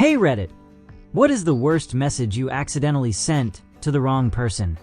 Hey Reddit, what is the worst message you accidentally sent to the wrong person?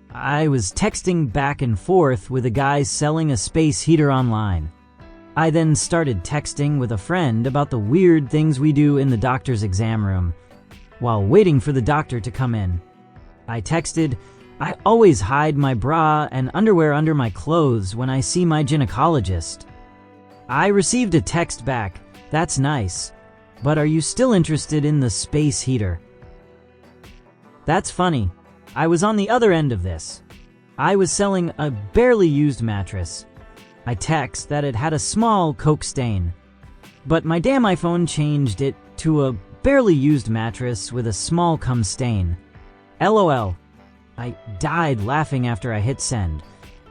I was texting back and forth with a guy selling a space heater online. I then started texting with a friend about the weird things we do in the doctor's exam room while waiting for the doctor to come in. I texted, "I always hide my bra and underwear under my clothes when I see my gynecologist." I received a text back, "That's nice, but are you still interested in the space heater?" That's funny. I was on the other end of this. I was selling a barely used mattress. I text that it had a small Coke stain, but my damn iPhone changed it to a barely used mattress with a small cum stain. LOL. I died laughing after I hit send,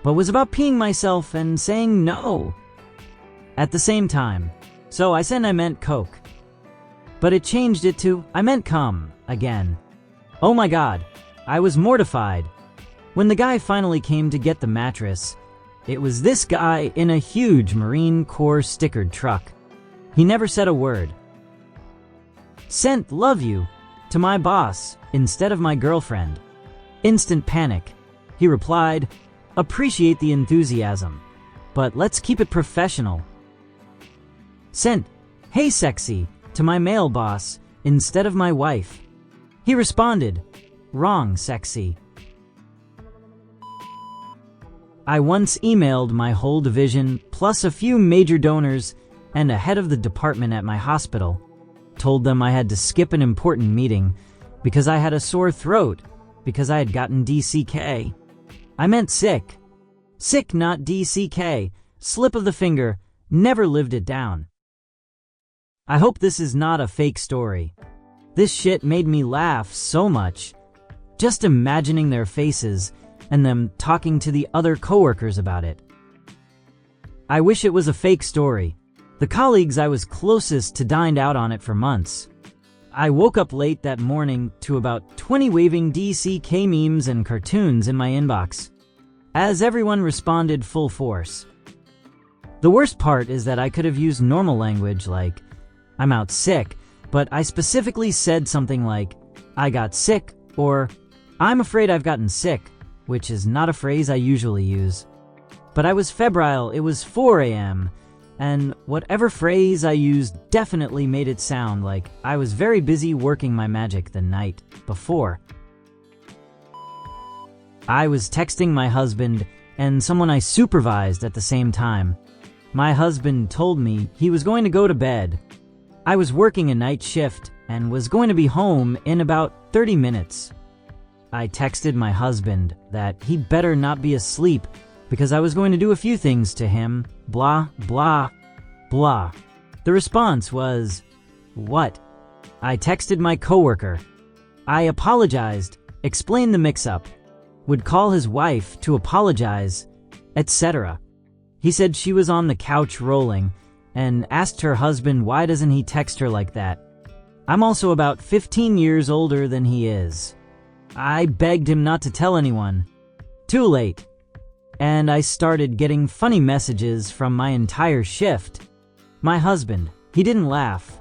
but was about peeing myself and saying no at the same time. So I said I meant Coke, but it changed it to I meant cum again. Oh my god, I was mortified. When the guy finally came to get the mattress, it was this guy in a huge Marine Corps stickered truck. He never said a word. Sent "love you" to my boss instead of my girlfriend. Instant panic. He replied, "Appreciate the enthusiasm, but let's keep it professional." Sent "hey sexy" to my male boss instead of my wife. He responded, "Wrong sexy." I once emailed my whole division plus a few major donors and a head of the department at my hospital. Told them I had to skip an important meeting because I had a sore throat because I had gotten DCK. I meant sick. Sick, not DCK. Slip of the finger. Never lived it down. I hope this is not a fake story. This shit made me laugh so much. Just imagining their faces and them talking to the other coworkers about it. I wish it was a fake story. The colleagues I was closest to dined out on it for months. I woke up late that morning to about 20 waving DCK memes and cartoons in my inbox, as everyone responded full force. The worst part is that I could have used normal language like, "I'm out sick," but I specifically said something like, "I got sick," or "I'm afraid I've gotten sick," which is not a phrase I usually use. But I was febrile, it was 4 a.m., and whatever phrase I used definitely made it sound like I was very busy working my magic the night before. I was texting my husband and someone I supervised at the same time. My husband told me he was going to go to bed. I was working a night shift and was going to be home in about 30 minutes. I texted my husband that he better not be asleep because I was going to do a few things to him, blah, blah, blah. The response was, "What?" I texted my coworker. I apologized, explained the mix-up, would call his wife to apologize, etc. He said she was on the couch rolling and asked her husband why doesn't he text her like that. I'm also about 15 years older than he is. I begged him not to tell anyone. Too late. And I started getting funny messages from my entire shift. My husband, he didn't laugh.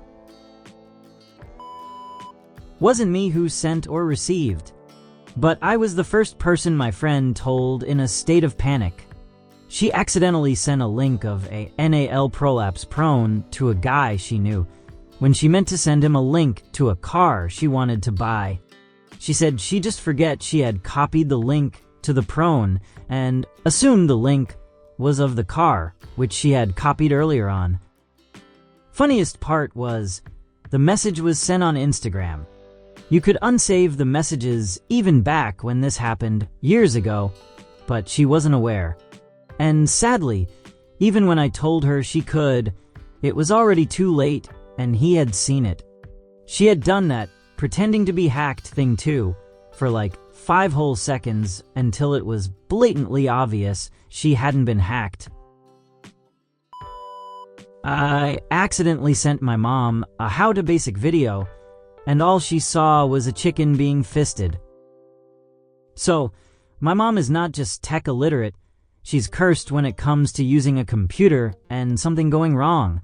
Wasn't me who sent or received, but I was the first person my friend told in a state of panic. She accidentally sent a link of a NAL prolapse prone to a guy she knew when she meant to send him a link to a car she wanted to buy. She said she just forget she had copied the link to the prone and assumed the link was of the car, which she had copied earlier on. Funniest part was, the message was sent on Instagram. You could unsave the messages even back when this happened, years ago, but she wasn't aware. And sadly, even when I told her she could, it was already too late and he had seen it. She had done that pretending to be hacked thing too, for like 5 whole seconds until it was blatantly obvious she hadn't been hacked. I accidentally sent my mom a how to basic video, and all she saw was a chicken being fisted. So, my mom is not just tech illiterate, she's cursed when it comes to using a computer and something going wrong.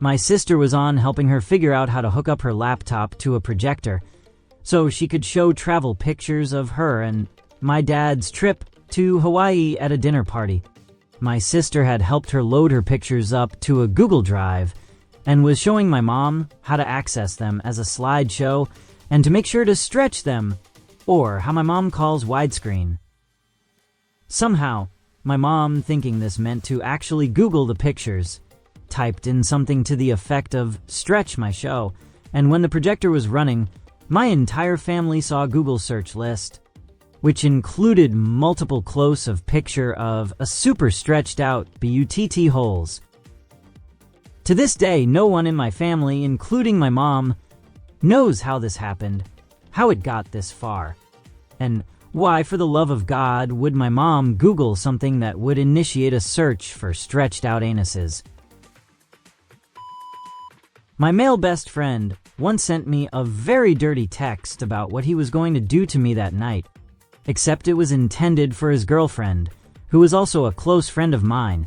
My sister was on helping her figure out how to hook up her laptop to a projector so she could show travel pictures of her and my dad's trip to Hawaii at a dinner party. My sister had helped her load her pictures up to a Google Drive and was showing my mom how to access them as a slideshow and to make sure to stretch them, or how my mom calls widescreen. Somehow, my mom, thinking this meant to actually Google the pictures, typed in something to the effect of "stretch my show," and when the projector was running, my entire family saw a Google search list, which included multiple close-up picture of a super stretched out butt holes. To this day, no one in my family, including my mom, knows how this happened, how it got this far, and why, for the love of God, would my mom Google something that would initiate a search for stretched out anuses. My male best friend once sent me a very dirty text about what he was going to do to me that night, except it was intended for his girlfriend, who was also a close friend of mine,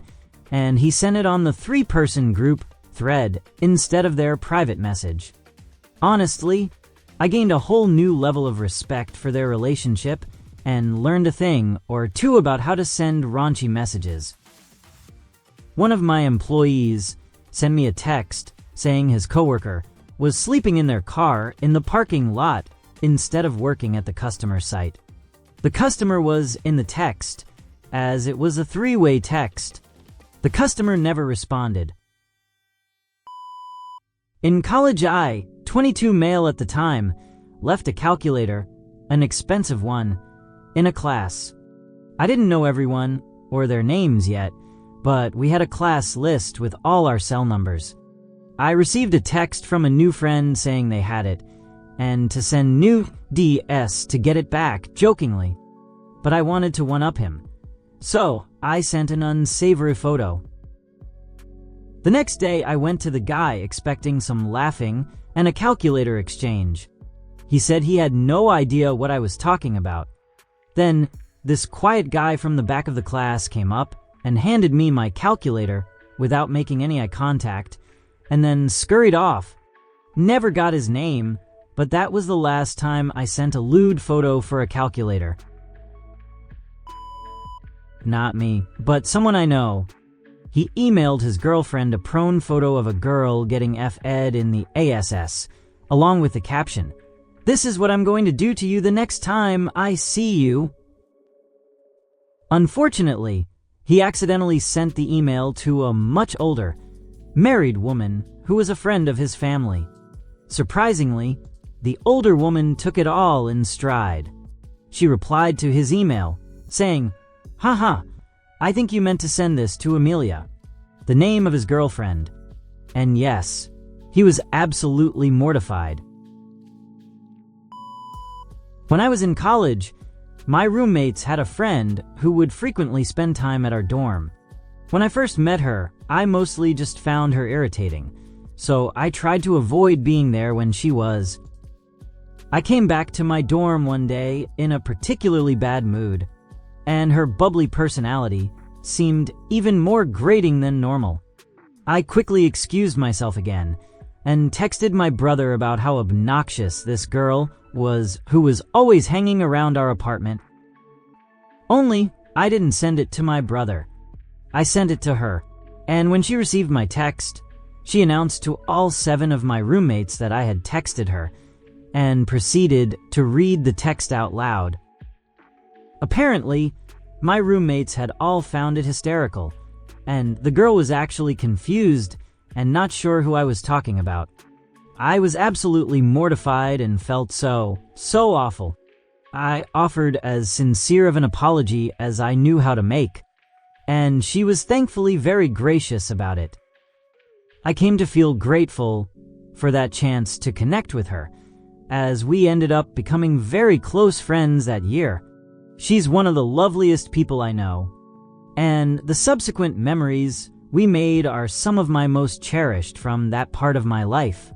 and he sent it on the 3-person group thread instead of their private message. Honestly, I gained a whole new level of respect for their relationship and learned a thing or two about how to send raunchy messages. One of my employees sent me a text saying his coworker was sleeping in their car in the parking lot instead of working at the customer site. The customer was in the text, as it was a 3-way text. The customer never responded. In college, I, 22 male at the time, left a calculator, an expensive one, in a class. I didn't know everyone or their names yet, but we had a class list with all our cell numbers. I received a text from a new friend saying they had it, and to send new DS to get it back, jokingly. But I wanted to one-up him, so I sent an unsavory photo. The next day, I went to the guy expecting some laughing and a calculator exchange. He said he had no idea what I was talking about. Then, this quiet guy from the back of the class came up and handed me my calculator without making any eye contact, and then scurried off. Never got his name, but that was the last time I sent a lewd photo for a calculator. Not me, but someone I know. He emailed his girlfriend a prone photo of a girl getting F-ed in the ASS, along with the caption, "This is what I'm going to do to you the next time I see you." Unfortunately, he accidentally sent the email to a much older, married woman who was a friend of his family. Surprisingly, the older woman took it all in stride. She replied to his email, saying, "Haha, I think you meant to send this to Amelia," the name of his girlfriend. And yes, he was absolutely mortified. When I was in college, my roommates had a friend who would frequently spend time at our dorm. When I first met her, I mostly just found her irritating, so I tried to avoid being there when she was. I came back to my dorm one day in a particularly bad mood, and her bubbly personality seemed even more grating than normal. I quickly excused myself again and texted my brother about how obnoxious this girl was who was always hanging around our apartment. Only I didn't send it to my brother. I sent it to her, and when she received my text, she announced to all 7 of my roommates that I had texted her and proceeded to read the text out loud. Apparently, my roommates had all found it hysterical, and the girl was actually confused and not sure who I was talking about. I was absolutely mortified and felt so awful. I offered as sincere of an apology as I knew how to make, and she was thankfully very gracious about it. I came to feel grateful for that chance to connect with her, as we ended up becoming very close friends that year. She's one of the loveliest people I know, and the subsequent memories we made are some of my most cherished from that part of my life.